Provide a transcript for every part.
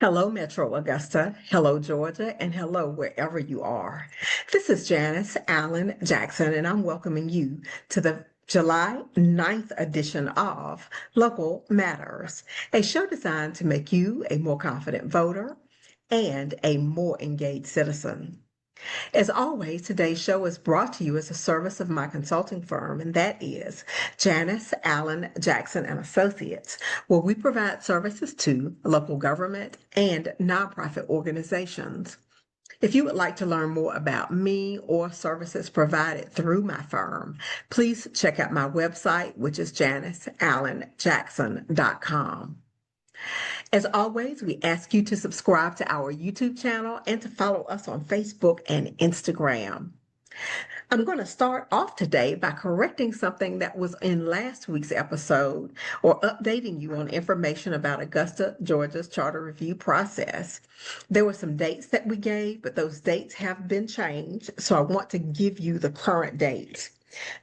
Hello, Metro Augusta. Hello, Georgia. And hello, wherever you are. This is Janice Allen Jackson, and I'm welcoming you to the July 9th edition of Local Matters, a show designed to make you a more confident voter and a more engaged citizen. As always, today's show is brought to you as a service of my consulting firm, and that is Janice Allen Jackson and Associates, where we provide services to local government and nonprofit organizations. If you would like to learn more about me or services provided through my firm, please check out my website, which is janiceallenjackson.com. As always, we ask you to subscribe to our YouTube channel and to follow us on Facebook and Instagram. I'm going to start off today by correcting something that was in last week's episode or updating you on information about Augusta, Georgia's charter review process. There were some dates that we gave, but those dates have been changed, so I want to give you the current dates.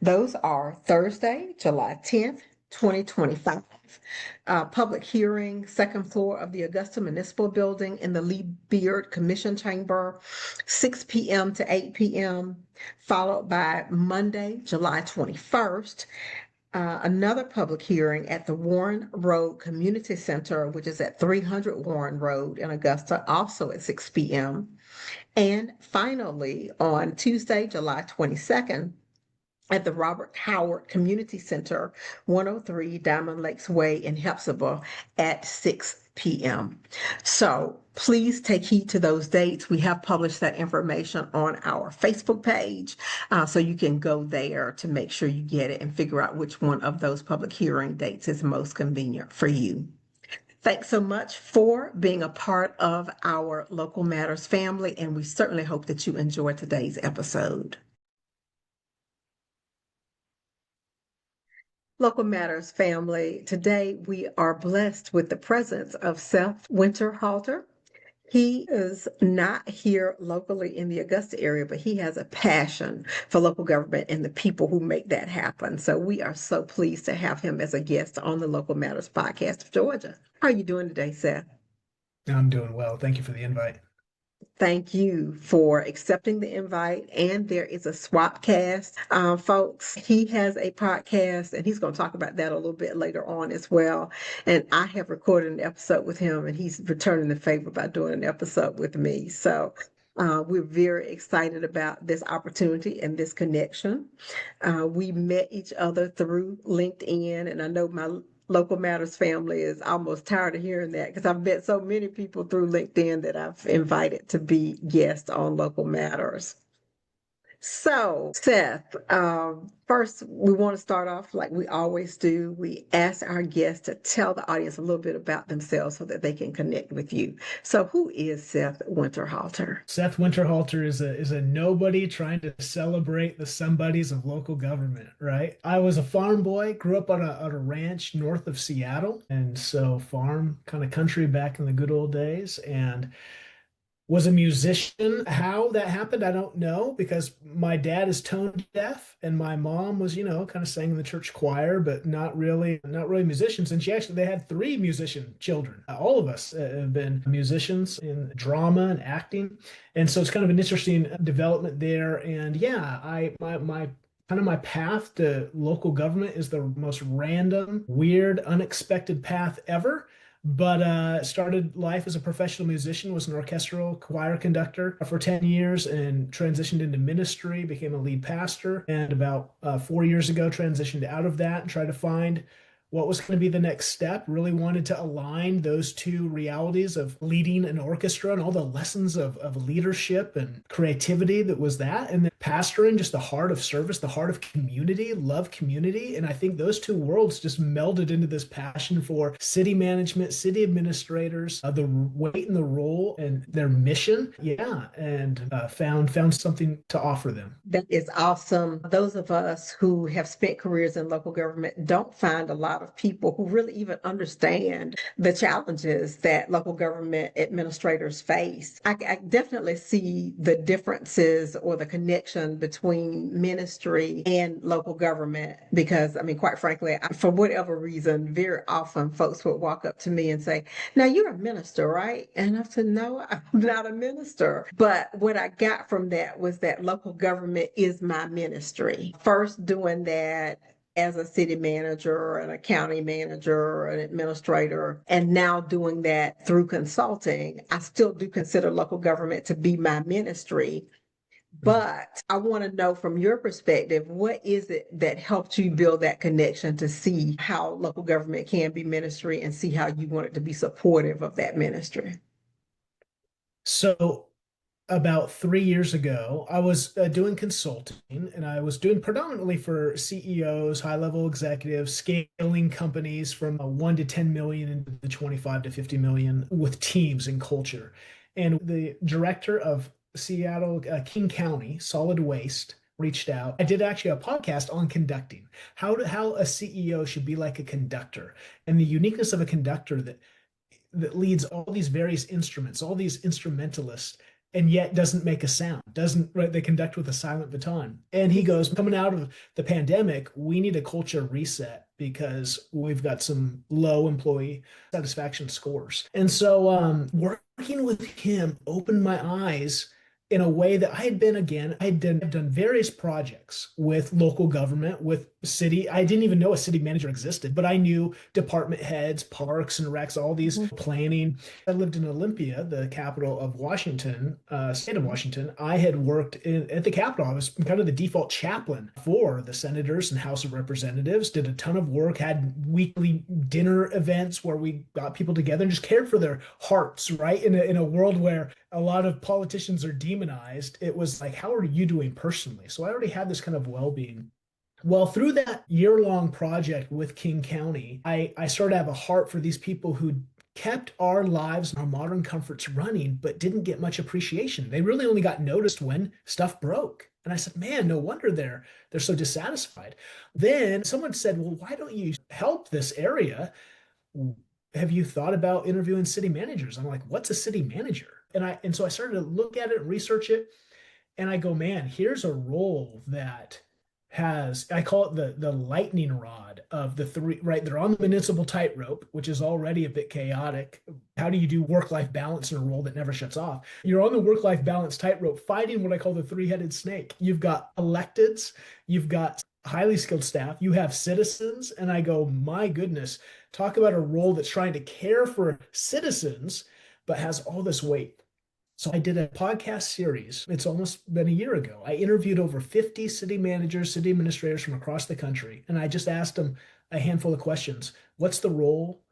Those are Thursday, July 10th, 2025. Public hearing, second floor of the Augusta Municipal Building in the Lee Beard Commission Chamber, 6 p.m. to 8 p.m., followed by Monday, July 21st, another public hearing at the Warren Road Community Center, which is at 300 Warren Road in Augusta, also at 6 p.m. And finally, on Tuesday, July 22nd, at the Robert Howard Community Center, 103 Diamond Lakes Way in Hepzibah at 6 p.m. So please take heed to those dates. We have published that information on our Facebook page, so you can go there to make sure you get it and figure out which one of those public hearing dates is most convenient for you. Thanks so much for being a part of our Local Matters family, and we certainly hope that you enjoy today's episode. Local Matters family, today we are blessed with the presence of Seth Winterhalter. He is not here locally in the Augusta area, but he has a passion for local government and the people who make that happen. So we are so pleased to have him as a guest on the Local Matters podcast of Georgia. How are you doing today, Seth? I'm doing well. Thank you for the invite. Thank you for accepting the invite. And there is a Swapcast, folks. He has a podcast, and he's going to talk about that a little bit later on as well. And I have recorded an episode with him, and he's returning the favor by doing an episode with me. So we're very excited about this opportunity and this connection. We met each other through LinkedIn, and I know my Local Matters family is almost tired of hearing that because I've met so many people through LinkedIn that I've invited to be guests on Local Matters. So, Seth, first, we want to start off like we always do. We ask our guests to tell the audience a little bit about themselves so that they can connect with you. So, who is Seth Winterhalter? Seth Winterhalter is a nobody trying to celebrate the somebodies of local government, right? I was a farm boy, grew up on a ranch north of Seattle, and so farm kind of country back in the good old days, and was a musician. How that happened, I don't know, because my dad is tone deaf and my mom was, kind of sang in the church choir, but not really musicians. And they had three musician children. All of us have been musicians in drama and acting. And so it's kind of an interesting development there. And yeah, my path to local government is the most random, weird, unexpected path ever. But started life as a professional musician, was an orchestral choir conductor for 10 years and transitioned into ministry, became a lead pastor, and about 4 years ago transitioned out of that and tried to find what was going to be the next step. Really wanted to align those two realities of leading an orchestra and all the lessons of leadership and creativity that was that, and then pastoring, just the heart of service, the heart of community, love community. And I think those two worlds just melded into this passion for city management, city administrators, the weight and the role and their mission. Yeah, and found something to offer them. That is awesome. Those of us who have spent careers in local government don't find a lot lot of people who really even understand the challenges that local government administrators face. I definitely see the differences or the connection between ministry and local government because, I mean, quite frankly, for whatever reason, very often folks would walk up to me and say, now you're a minister, right? And I said, no, I'm not a minister. But what I got from that was that local government is my ministry. First, doing that as a city manager or an county manager or an administrator, and now doing that through consulting, I still do consider local government to be my ministry. But I want to know from your perspective, what is it that helped you build that connection to see how local government can be ministry and see how you want it to be supportive of that ministry? So about 3 years ago, I was doing consulting and I was doing predominantly for CEOs, high level executives, scaling companies from 1 to 10 million into the 25 to 50 million with teams and culture. And the director of Seattle, King County Solid Waste reached out. I did actually a podcast on conducting, how a CEO should be like a conductor and the uniqueness of a conductor that leads all these various instruments, all these instrumentalists, and yet doesn't make a sound, doesn't, right? They conduct with a silent baton. And he goes, coming out of the pandemic, we need a culture reset because we've got some low employee satisfaction scores. And so working with him opened my eyes in a way that I had been, again, I'd done various projects with local government, with city. I didn't even know a city manager existed, but I knew department heads, parks and recs, all these planning. I lived in Olympia, the capital of Washington, state of Washington. I had worked at the Capitol. I was kind of the default chaplain for the senators and House of Representatives, did a ton of work, had weekly dinner events where we got people together and just cared for their hearts, right? In a world where a lot of politicians are demonized, it was like, how are you doing personally? So I already had this kind of well-being. Well, through that year-long project with King County, I started to have a heart for these people who kept our lives and our modern comforts running, but didn't get much appreciation. They really only got noticed when stuff broke. And I said, man, no wonder they're so dissatisfied. Then someone said, well, why don't you help this area? Have you thought about interviewing city managers? I'm like, what's a city manager? And so I started to look at it, research it, and I go, man, here's a role that has, I call it the lightning rod of the three, right? They're on the municipal tightrope, which is already a bit chaotic. How do you do work-life balance in a role that never shuts off? You're on the work-life balance tightrope fighting what I call the three-headed snake. You've got electeds, you've got highly skilled staff, you have citizens, and I go, my goodness, talk about a role that's trying to care for citizens, but has all this weight. So I did a podcast series. It's almost been a year ago. I interviewed over 50 city managers, city administrators from across the country, and I just asked them a handful of questions. What's the role?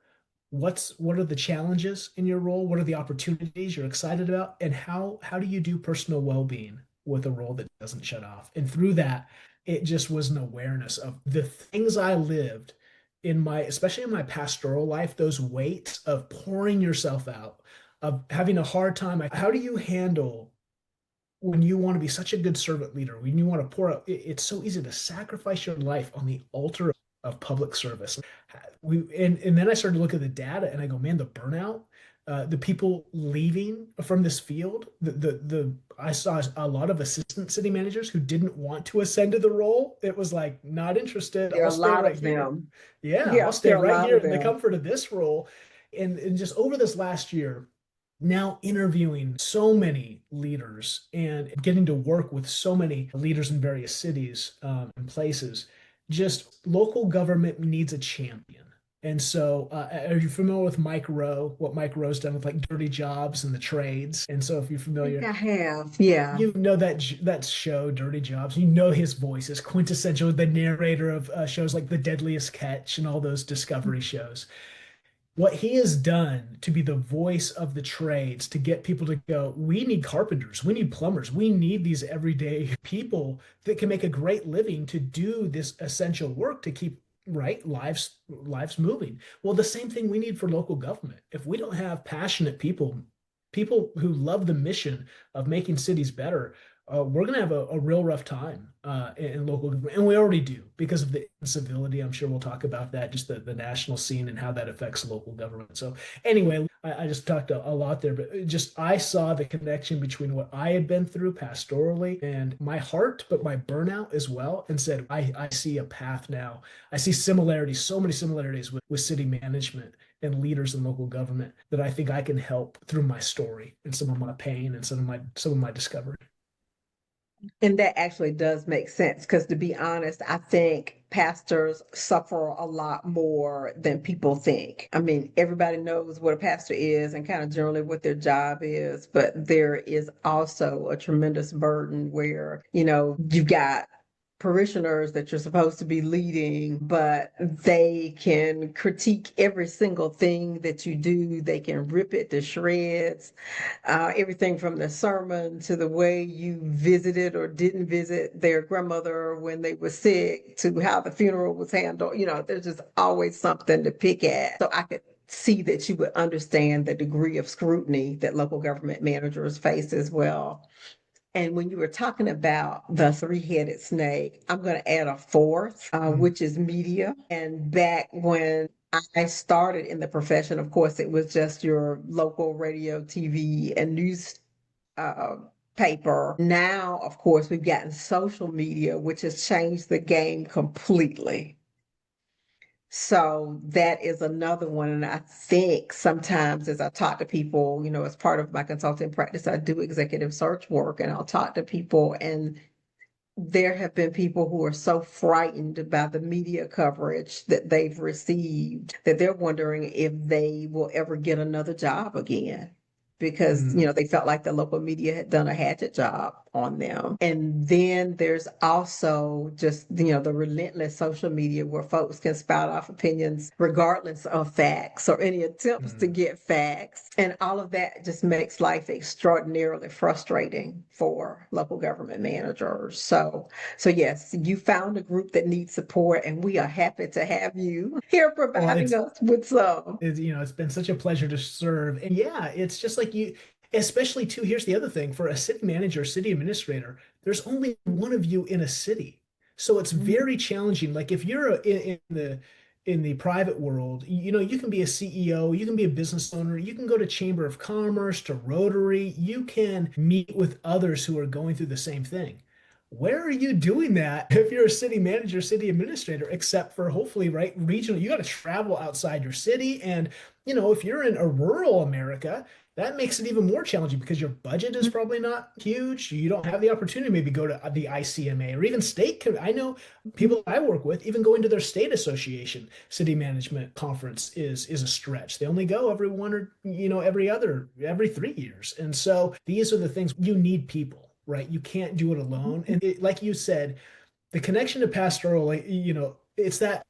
What are the challenges in your role? What are the opportunities you're excited about? And how do you do personal well-being with a role that doesn't shut off? And through that, it just was an awareness of the things I lived in my, especially in my pastoral life, those weights of pouring yourself out, of having a hard time. How do you handle when you want to be such a good servant leader, when you want to pour out? It's so easy to sacrifice your life on the altar of public service. And then I started to look at the data and I go, man, the burnout, the people leaving from this field, I saw a lot of assistant city managers who didn't want to ascend to the role. It was like, not interested. There are I'll a stay lot right of here. them. Yeah, I'll Yeah, stay there are a right lot here of in the them. comfort of this role. And just over this last year, now interviewing so many leaders and getting to work with so many leaders in various cities and places, just local government needs a champion. And so, are you familiar with Mike Rowe? What Mike Rowe's done with like dirty jobs and the trades? And so, if you're I think familiar, I have. Yeah. you know that show, Dirty Jobs. You know his voice is quintessential. The narrator of shows like The Deadliest Catch and all those Discovery shows, what he has done to be the voice of the trades, to get people to go, we need carpenters, we need plumbers, we need these everyday people that can make a great living to do this essential work to keep right lives moving. Well, the same thing we need for local government. If we don't have passionate people, people who love the mission of making cities better, we're going to have a real rough time in local government. And we already do because of the incivility. I'm sure we'll talk about that, just the national scene and how that affects local government. So, anyway, I just talked a lot there, but just I saw the connection between what I had been through pastorally and my heart, but my burnout as well, and said, I see a path now. I see similarities, so many similarities with city management and leaders in local government that I think I can help through my story and some of my pain and some of my discovery. And that actually does make sense because, to be honest, I think pastors suffer a lot more than people think. I mean, everybody knows what a pastor is and kind of generally what their job is, but there is also a tremendous burden where, you've got parishioners that you're supposed to be leading, but they can critique every single thing that you do. They can rip it to shreds, everything from the sermon to the way you visited or didn't visit their grandmother when they were sick to how the funeral was handled. There's just always something to pick at. So I could see that you would understand the degree of scrutiny that local government managers face as well. And when you were talking about the three-headed snake, I'm going to add a fourth, Mm, which is media. And back when I started in the profession, of course, it was just your local radio, TV, and news uh, paper. Now, of course, we've gotten social media, which has changed the game completely. So that is another one. And I think sometimes as I talk to people, as part of my consulting practice, I do executive search work and I'll talk to people, and there have been people who are so frightened by the media coverage that they've received that they're wondering if they will ever get another job again because mm, they felt like the local media had done a hatchet job on them. And then there's also just the relentless social media where folks can spout off opinions regardless of facts or any attempts to mm. get facts, and all of that just makes life extraordinarily frustrating for local government managers. So yes, you found a group that needs support, and we are happy to have you here Well, providing us with some. it's been such a pleasure to serve. And yeah, it's just like you, especially too, here's the other thing for a city manager, city administrator, there's only one of you in a city. So it's very challenging. Like if you're in the private world, you can be a CEO, you can be a business owner, you can go to Chamber of Commerce, to Rotary, you can meet with others who are going through the same thing. Where are you doing that if you're a city manager, city administrator, except for hopefully, right, regional? You got to travel outside your city. And, if you're in a rural America, that makes it even more challenging because your budget is probably not huge. You don't have the opportunity to maybe go to the ICMA or even state. I know people I work with, even going to their state association city management conference is a stretch. They only go every one or, every 3 years. And so these are the things you need people, right? You can't do it alone. And like you said, the connection to pastoral, like, it's that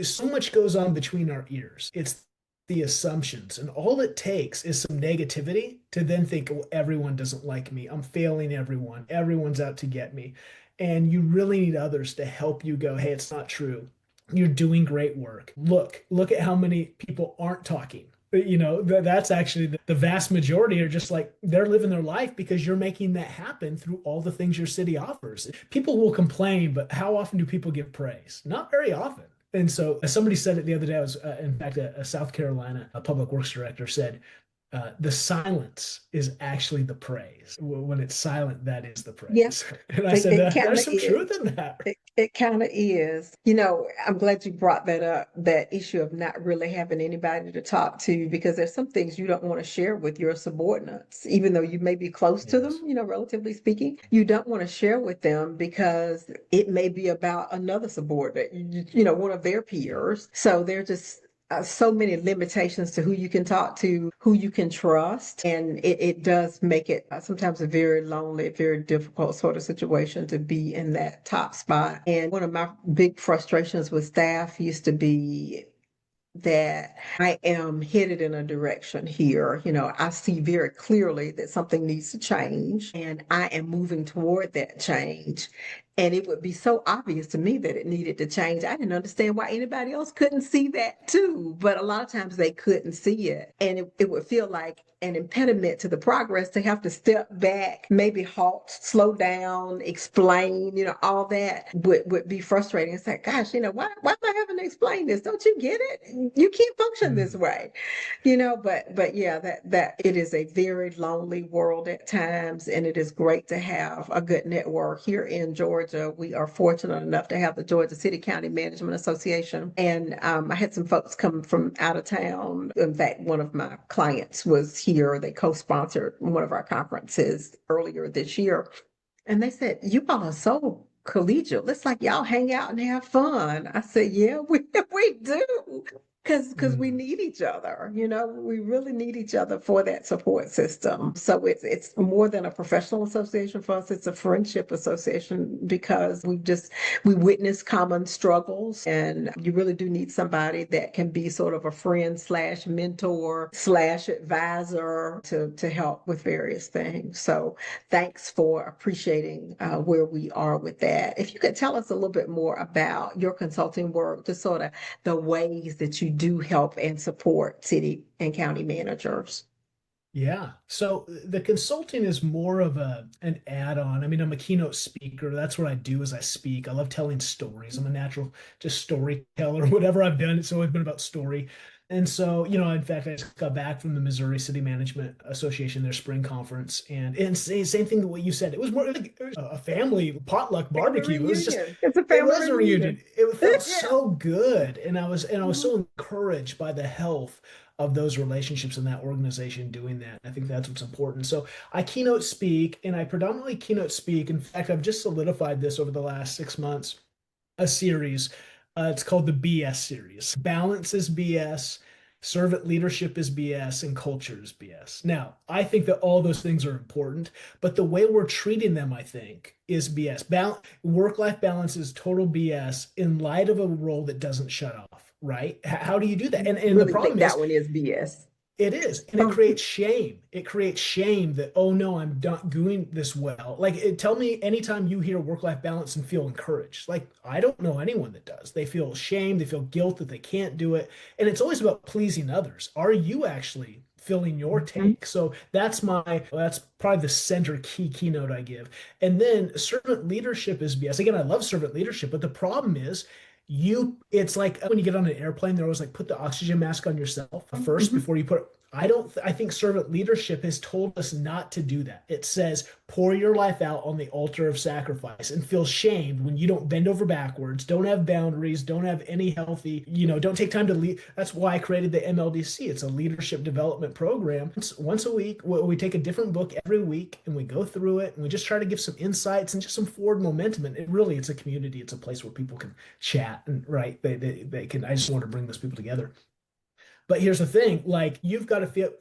so much goes on between our ears. It's the assumptions, and all it takes is some negativity to then think, oh, everyone doesn't like me. I'm failing everyone. Everyone's out to get me. And you really need others to help you go, hey, it's not true. You're doing great work. Look at how many people aren't talking. That's actually the vast majority are just like they're living their life because you're making that happen through all the things your city offers. People will complain, but how often do people give praise? Not very often. And so, as somebody said it the other day, I was, in fact, a South Carolina public works director said, the silence is actually the praise. When it's silent, that is the Yeah, praise. And I it, said, it kind there's of some is. truth in that. It kind of is. I'm glad you brought that up, that issue of not really having anybody to talk to, because there's some things you don't want to share with your subordinates, even though you may be close to them, Yes. relatively speaking. You don't want to share with them because it may be about another subordinate, one of their peers. So they're just so many limitations to who you can talk to, who you can trust. And it does make it sometimes a very lonely, very difficult sort of situation to be in that top spot. And one of my big frustrations with staff used to be that I am headed in a direction here. I see very clearly that something needs to change, and I am moving toward that change. And it would be so obvious to me that it needed to change. I didn't understand why anybody else couldn't see that too, but a lot of times they couldn't see it. And it would feel like an impediment to the progress to have to step back, maybe halt, slow down, explain, all that would be frustrating. It's like, gosh, why am I having to explain this? Don't you get it? You can't function this Mm. way, but yeah, that it is a very lonely world at times, and it is great to have a good network here in Georgia. We are fortunate enough to have the Georgia City County Management Association, and I had some folks come from out of town. In fact, one of my clients was here. They co-sponsored one of our conferences earlier this year, and they said, "You all are so collegial. It's like y'all hang out and have fun." I said, "Yeah, we do." Because we Mm. need each other, we really need each other for that support system. So it's more than a professional association for us, it's a friendship association because we witness common struggles, and you really do need somebody that can be sort of a friend slash mentor slash advisor to help with various things. So thanks for appreciating where we are with that. If you could tell us a little bit more about your consulting work, just sort of the ways that you do help and support city and county managers. Yeah. So the consulting is more of an add-on. I mean, I'm a keynote speaker. That's what I do is I speak. I love telling stories. I'm a natural just storyteller. Whatever I've done, it's always been about story. And so, in fact, I just got back from the Missouri City Management Association, their spring conference, and same thing that what you said. It was more like it was a family potluck Family barbecue. It was just reunion. It's a it family was a reunion. reunion. It felt Yeah. so good, and I was Mhm. so encouraged by the health of those relationships in that organization doing that. I think that's what's important. So I keynote speak, and I predominantly keynote speak. In fact, I've just solidified this over the last 6 months, a series. It's called the BS series. Balance is BS, servant leadership is BS, and culture is BS. Now, I think that all those things are important, but the way we're treating them, I think, is BS. Work-life balance is total BS in light of a role that doesn't shut off, right? How do you do that? You And the really think problem that is one is BS? it is, and it Oh, creates shame. It creates shame that, oh no, I'm not doing this well. Tell me anytime you hear work-life balance and feel encouraged. Like, I don't know anyone that does. They feel shame, they feel guilt that they can't do it. And it's always about pleasing others. Are you actually filling your mhm. tank? So that's probably the center keynote I give. And then servant leadership is BS. Again, I love servant leadership, but the problem is it's like when you get on an airplane, they're always like, put the oxygen mask on yourself first Mhm. before you put I don't, I think servant leadership has told us not to do that. It says, pour your life out on the altar of sacrifice and feel shamed when you don't bend over backwards, don't have boundaries, don't have any healthy, don't take time to lead. That's why I created the MLDC. It's a leadership development program. It's once a week. We take a different book every week and we go through it and we just try to give some insights and just some forward momentum. And it's a community. It's a place where people can chat and right. They can, I just want to bring those people together. But here's the thing, like you've got to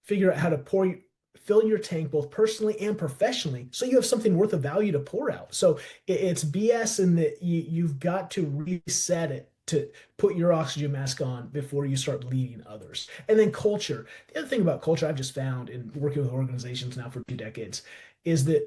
figure out how to fill your tank both personally and professionally so you have something worth of value to pour out. So it's BS in that you've got to reset it to put your oxygen mask on before you start leading others. And then culture. The other thing about culture I've just found in working with organizations now for 2 decades is that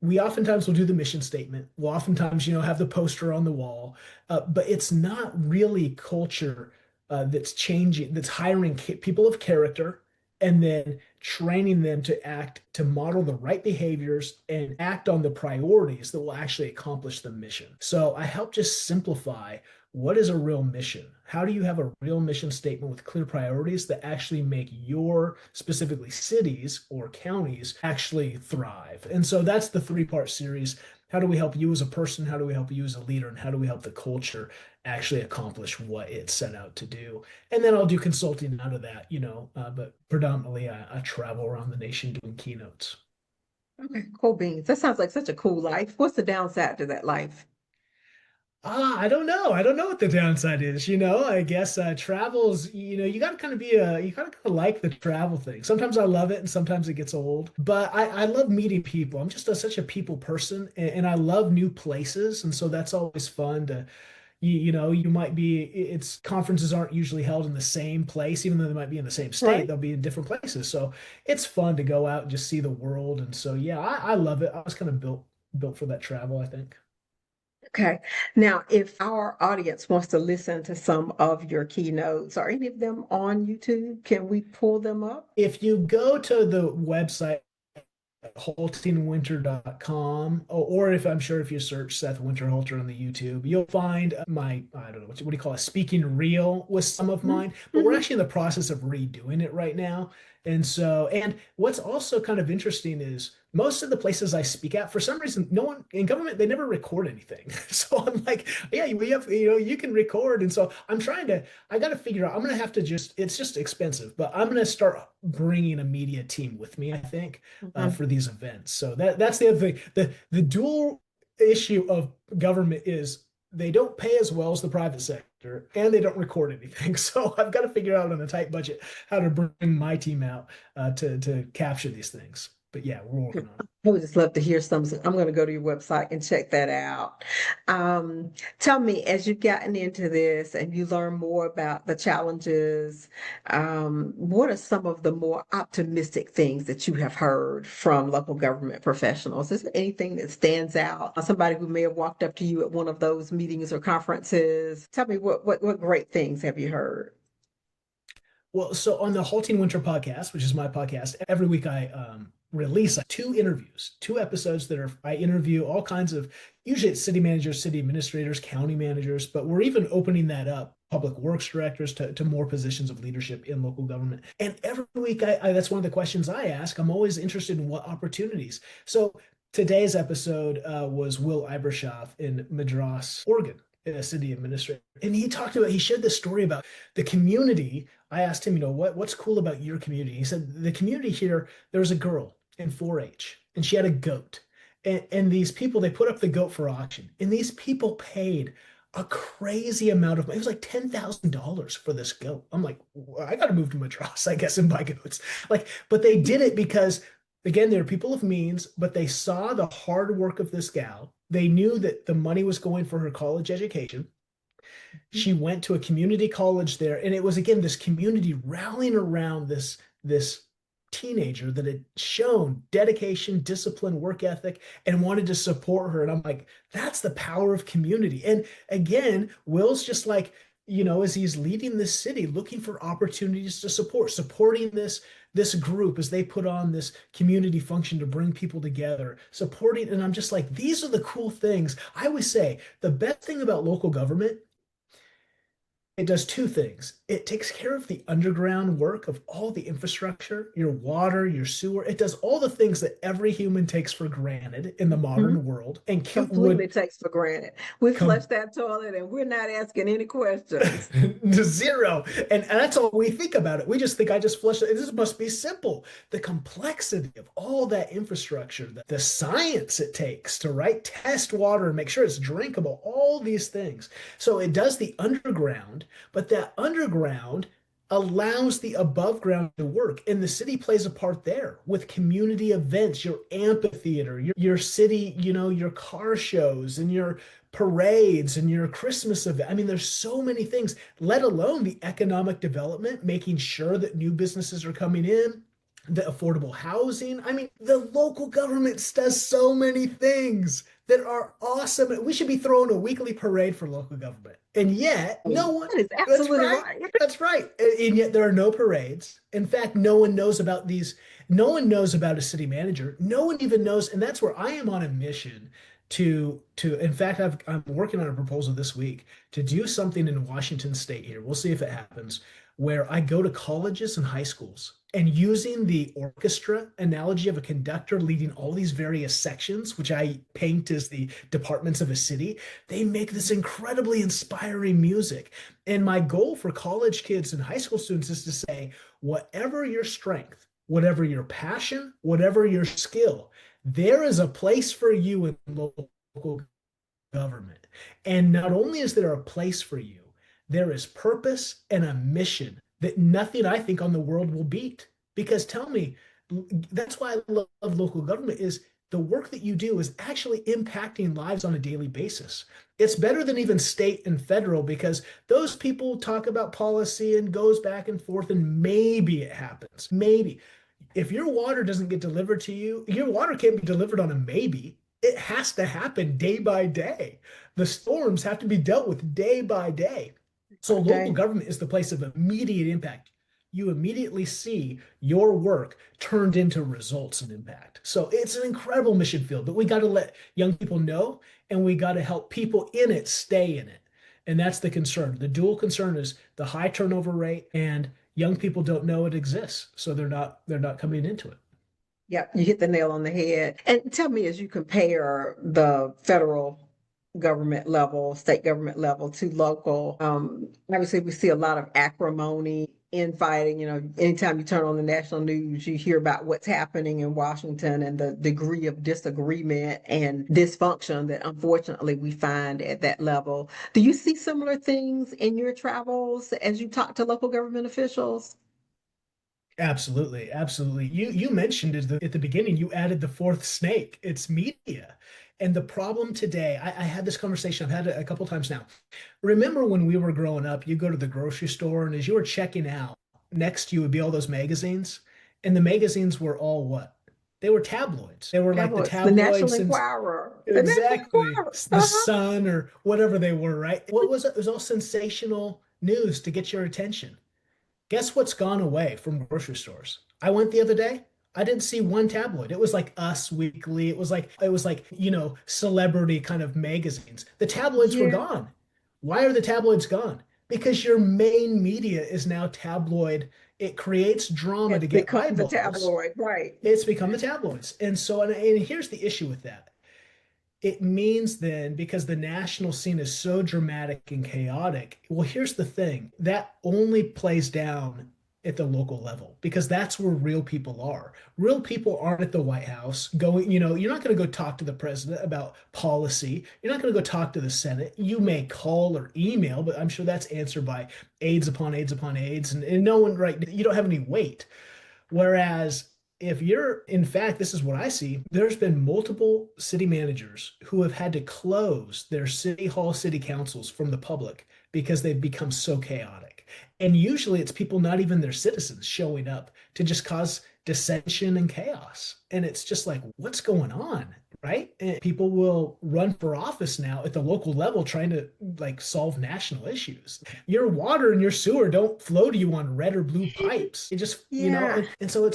we oftentimes will do the mission statement. We'll oftentimes, have the poster on the wall, but it's not really culture that's changing, that's hiring people of character and then training them to act, to model the right behaviors and act on the priorities that will actually accomplish the mission. So I help just simplify what is a real mission? How do you have a real mission statement with clear priorities that actually make your specifically cities or counties actually thrive? And so that's the 3-part series. How do we help you as a person? How do we help you as a leader? And how do we help the culture actually accomplish what it set out to do? And then I'll do consulting out of that, but predominantly I travel around the nation doing keynotes. Okay, cool beans. That sounds like such a cool life. What's the downside to that life? I don't know. I don't know what the downside is. I guess travels, you gotta kind of like the travel thing. Sometimes I love it and sometimes it gets old. But I love meeting people. I'm just such a people person and I love new places. And so that's always fun to You might be, it's conferences aren't usually held in the same place, even though they might be in the same state, Right. they'll be in different places. So it's fun to go out and just see the world. And so, yeah, I love it. I was kind of built for that travel, I think. Okay. Now, if our audience wants to listen to some of your keynotes, are any of them on YouTube? Can we pull them up? If you go to the website, haltingwinter.com, or if I'm sure if you search Seth Winterhalter on the YouTube, you'll find my, I don't know, what do you call it, speaking reel with some of Mhm. mine, but we're Mhm. actually in the process of redoing it right now. And so, and what's also kind of interesting is most of the places I speak at, for some reason, no one in government, they never record anything. So I'm like, yeah, we have, you can record. And so I got to figure out, I'm going to have to it's just expensive, but I'm going to start bringing a media team with me, I think, Mhm. for these events. So that's the other thing. The dual issue of government is they don't pay as well as the private sector and they don't record anything. So I've got to figure out on a tight budget how to bring my team out to capture these things. But yeah, we're working on it. I would just love to hear some. I'm going to go to your website and check that out. Tell me, as you've gotten into this and you learn more about the challenges, what are some of the more optimistic things that you have heard from local government professionals? Is there anything that stands out? Somebody who may have walked up to you at one of those meetings or conferences. Tell me what great things have you heard? Well, so on the Halting Winter podcast, which is my podcast, every week I release two interviews, two episodes I interview all kinds of, usually it's city managers, city administrators, county managers, but we're even opening that up, public works directors to more positions of leadership in local government. And every week, that's one of the questions I ask. I'm always interested in what opportunities. So today's episode was Will Ibershoff in Madras, Oregon, a city administrator. And he shared this story about the community. I asked him, what's cool about your community? He said, the community here, there was a girl in 4-H and she had a goat. And these people, they put up the goat for auction. And these people paid a crazy amount of money. It was like $10,000 for this goat. I'm like, well, I got to move to Madras, I guess, and buy goats. Like, but they did it because, again, they're people of means, but they saw the hard work of this gal. They knew that the money was going for her college education. She went to a community college there, and it was again this community rallying around this teenager that had shown dedication, discipline, work ethic, and wanted to support her. And I'm like, that's the power of community. And again, Will's just like, as he's leading this city, looking for opportunities to supporting this group as they put on this community function to bring people together, supporting. And I'm just like, these are the cool things. I always say the best thing about local government, it does two things. It takes care of the underground work of all the infrastructure, your water, your sewer. It does all the things that every human takes for granted in the Mhm. modern world and Completely would takes for granted. We flush come that toilet and we're not asking any questions. to zero. And that's all we think about it. We just think I just flushed it. This must be simple. The complexity of all that infrastructure, the science it takes to test water and make sure it's drinkable, all these things. So it does the underground, but that underground allows the above ground to work. And the city plays a part there with community events, your amphitheater, your city, your car shows and your parades and your Christmas event. I mean, there's so many things, let alone the economic development, making sure that new businesses are coming in, the affordable housing. I mean, the local government does so many things that are awesome. We should be throwing a weekly parade for local government. And yet, no one, That is that's absolutely right. right. That's right. And yet there are no parades. In fact, no one knows about these. No one knows about a city manager. No one even knows. And that's where I am on a mission in fact, I'm working on a proposal this week to do something in Washington State here. We'll see if it happens, where I go to colleges and high schools and using the orchestra analogy of a conductor leading all these various sections, which I paint as the departments of a city, they make this incredibly inspiring music. And my goal for college kids and high school students is to say, whatever your strength, whatever your passion, whatever your skill, there is a place for you in local government. And not only is there a place for you, there is purpose and a mission that nothing I think on the world will beat. Because tell me, that's why I love local government is the work that you do is actually impacting lives on a daily basis. It's better than even state and federal because those people talk about policy and goes back and forth, and maybe it happens. Maybe. If your water doesn't get delivered to you, your water can't be delivered on a maybe. It has to happen day by day. The storms have to be dealt with day by day. So local Day. government is the place of immediate impact. You immediately see your work turned into results and impact. So it's an incredible mission field, but we got to let young people know, and we got to help people in it stay in it. And that's the concern. The dual concern is the high turnover rate, and young people don't know it exists, so they're not coming into it. Yep, you hit the nail on the head. And tell me, as you compare the federal government level, state government level to local, obviously we see a lot of acrimony, infighting. Anytime you turn on the national news, you hear about what's happening in Washington and the degree of disagreement and dysfunction that unfortunately we find at that level. Do you see similar things in your travels as you talk to local government officials? Absolutely, absolutely. You mentioned it at the beginning. You added the fourth snake. It's media. And the problem today, I had this conversation. I've had it a couple times now. Remember when we were growing up, you go to the grocery store, and as you were checking out, next to you would be all those magazines. And the magazines were all what? They were tabloids. They were like the Tabloids, the National tabloids and Enquirer, the National exactly Enquirer. the Sun or whatever they were, right? What was it? It was all sensational news to get your attention. Guess what's gone away from grocery stores? I went the other day. I didn't see one tabloid. It was like Us Weekly. It was like celebrity kind of magazines. The tabloids were Yeah, gone. Why are the tabloids gone? Because your main media is now tabloid. It creates drama has to get become the eyeballs. tabloid, right? It's become the tabloids. And here's the issue with that. It means then, because the national scene is so dramatic and chaotic, well, here's the thing, that only plays down at the local level because that's where real people are. Real people aren't at the White House going, you're not going to go talk to the president about policy. You're not going to go talk to the Senate. You may call or email, but I'm sure that's answered by aides upon aides upon aides, and no one, right? You don't have any weight. Whereas if you're, in fact, this is what I see, there's been multiple city managers who have had to close their city hall, city councils from the public because they've become so chaotic. And usually it's people, not even their citizens, showing up to just cause dissension and chaos. And it's just like, what's going on? Right? And people will run for office now at the local level trying to like solve national issues. Your water and your sewer don't flow to you on red or blue pipes. It just, Yeah, and so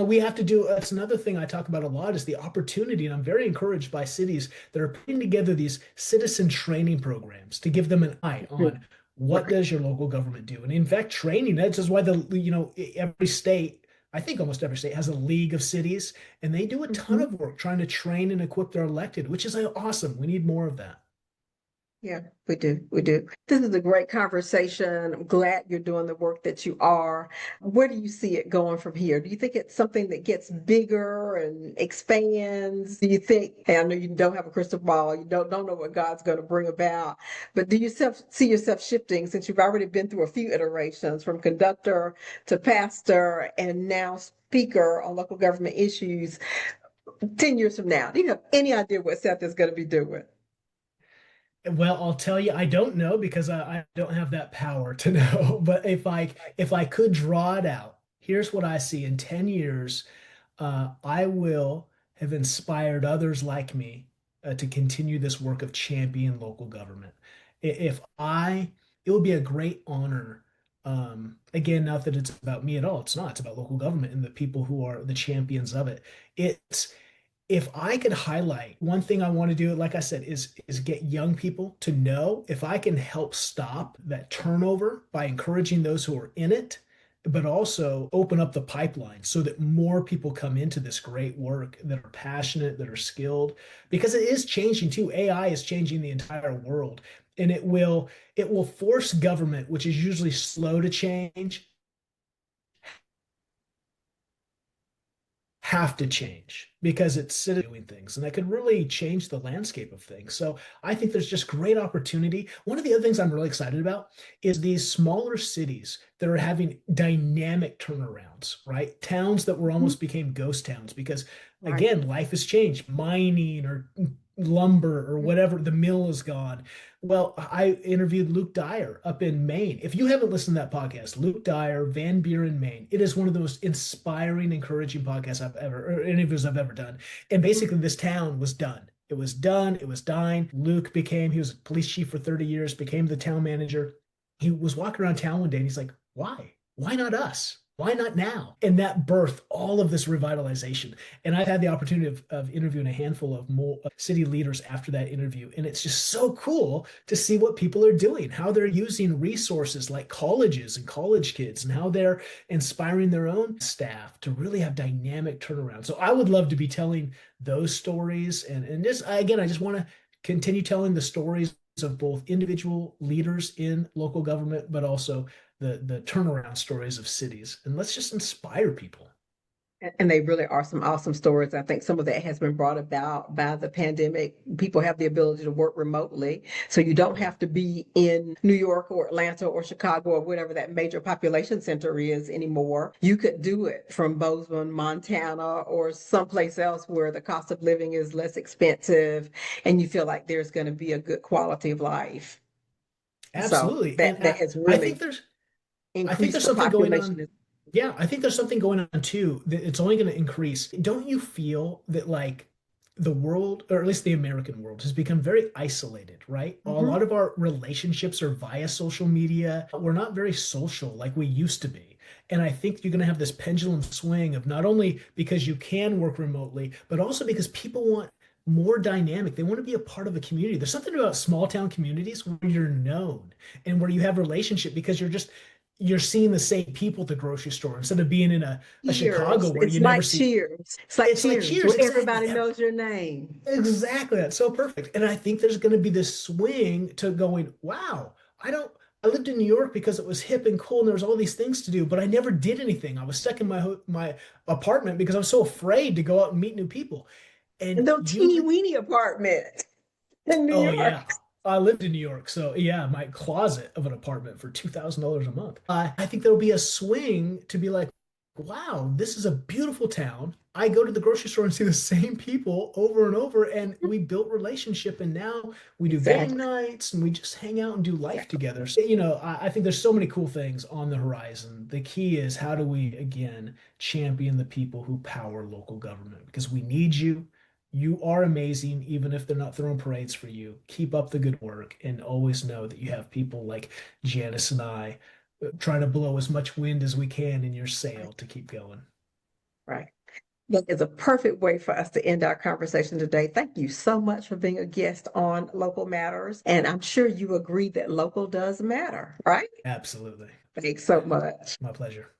we have to do, that's another thing I talk about a lot is the opportunity. And I'm very encouraged by cities that are putting together these citizen training programs to give them an eye on what right. does your local government do. And in fact, training, that's just why every state, I think almost every state has a league of cities, and they do a ton Mhm. of work trying to train and equip their elected, which is awesome. We need more of that. Yeah, we do. We do. This is a great conversation. I'm glad you're doing the work that you are. Where do you see it going from here? Do you think it's something that gets bigger and expands? Do you think, hey, I know you don't have a crystal ball, you don't know what God's going to bring about, but do you see yourself shifting since you've already been through a few iterations from conductor to pastor and now speaker on local government issues 10 years from now? Do you have any idea what Seth is going to be doing? Well, I'll tell you, I don't know because I don't have that power to know. But if I could draw it out, here's what I see in 10 years. I will have inspired others like me to continue this work of champion local government. If I, it would be a great honor. Again, not that it's about me at all. It's not. It's about local government and the people who are the champions of it. It's if I could highlight one thing I want to do, like I said, is get young people to know if I can help stop that turnover by encouraging those who are in it, but also open up the pipeline so that more people come into this great work that are passionate, that are skilled, because it is changing too. AI is changing the entire world, and it will force government, which is usually slow to change, have to change because it's citizens doing things and that could really change the landscape of things. So I think there's just great opportunity. One of the other things I'm really excited about is these smaller cities that are having dynamic turnarounds, right? Towns that were Mhm. almost became ghost towns because Right. again, life has changed. Mining or lumber or whatever, the mill is gone. Well, I interviewed Luke Dyer up in Maine. If you haven't listened to that podcast, Luke Dyer, Van Buren, Maine, it is one of the most inspiring, encouraging podcasts I've ever, or interviews I've ever done. And basically, this town was done. It was done. It was dying. Luke became, he was a police chief for 30 years, became the town manager. He was walking around town one day and he's like, why? Why not us? Why not now? And that birthed all of this revitalization. And I've had the opportunity of interviewing a handful of more city leaders after that interview. And it's just so cool to see what people are doing, how they're using resources like colleges and college kids, and how they're inspiring their own staff to really have dynamic turnaround. So I would love to be telling those stories. And just, again, I just want to continue telling the stories of both individual leaders in local government, but also the turnaround stories of cities. And let's just inspire people. And they really are some awesome stories. I think some of that has been brought about by the pandemic. People have the ability to work remotely. So you don't have to be in New York or Atlanta or Chicago or whatever that major population center is anymore. You could do it from Bozeman, Montana, or someplace else where the cost of living is less expensive and you feel like there's going to be a good quality of life. So Absolutely. that has I think really there's I think increased there's the something going population. on. Yeah, I think there's something going on too that it's only going to increase. Don't you feel that like the world, or at least the American world, has become very isolated, right? A lot Mhm. of our relationships are via social media. We're not very social like we used to be. And I think you're going to have this pendulum swing of not only because you can work remotely, but also because people want more dynamic. They want to be a part of a community. There's something about small town communities where you're known and where you have relationship because you're seeing the same people at the grocery store instead of being in a Chicago Cheers. where It's you never like see. cheers. It's like It's like cheers Cheers, where exactly. everybody knows your name. Exactly. That's so perfect. And I think there's going to be this swing to going, wow, I don't, I lived in New York because it was hip and cool and there was all these things to do, but I never did anything. I was stuck in my apartment because I was so afraid to go out and meet new people. And And those teeny you weeny apartments in New Oh York. yeah. I lived in New York, so yeah, my closet of an apartment for $2,000 a month. I think there'll be a swing to be like, wow, this is a beautiful town. I go to the grocery store and see the same people over and over, and we built relationship, and now we do game Exactly. nights and we just hang out and do life together. So, I think there's so many cool things on the horizon. The key is how do we again champion the people who power local government because we need you. You are amazing, even if they're not throwing parades for you. Keep up the good work and always know that you have people like Janice and I trying to blow as much wind as we can in your sail to keep going. Right. That is a perfect way for us to end our conversation today. Thank you so much for being a guest on Local Matters. And I'm sure you agree that local does matter, right? Absolutely. Thanks so much. My pleasure.